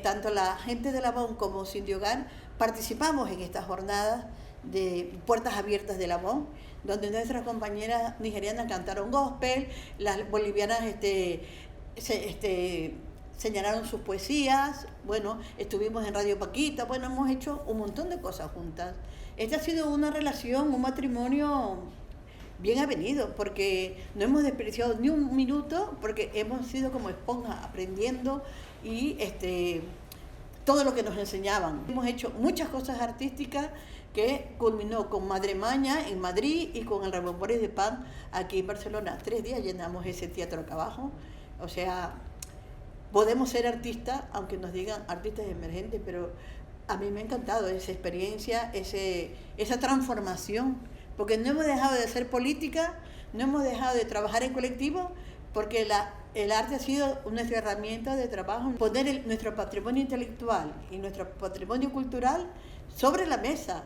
tanto la gente de Lamón como Sin de Hogar participamos en estas jornadas de puertas abiertas de Lamón, donde nuestras compañeras nigerianas cantaron gospel, las bolivianas señalaron sus poesías, bueno, estuvimos en Radio Paquita, bueno, hemos hecho un montón de cosas juntas. Esta ha sido una relación, un matrimonio bien avenido, porque no hemos desperdiciado ni un minuto, porque hemos sido como esponjas aprendiendo y todo lo que nos enseñaban. Hemos hecho muchas cosas artísticas que culminó con Madre Maña en Madrid y con el Rebombones de Pan aquí en Barcelona. 3 días llenamos ese teatro acá abajo. O sea, podemos ser artistas, aunque nos digan artistas emergentes, pero a mí me ha encantado esa experiencia, esa transformación, porque no hemos dejado de hacer política, no hemos dejado de trabajar en colectivo, porque el arte ha sido nuestra herramienta de trabajo, poner nuestro patrimonio intelectual y nuestro patrimonio cultural sobre la mesa.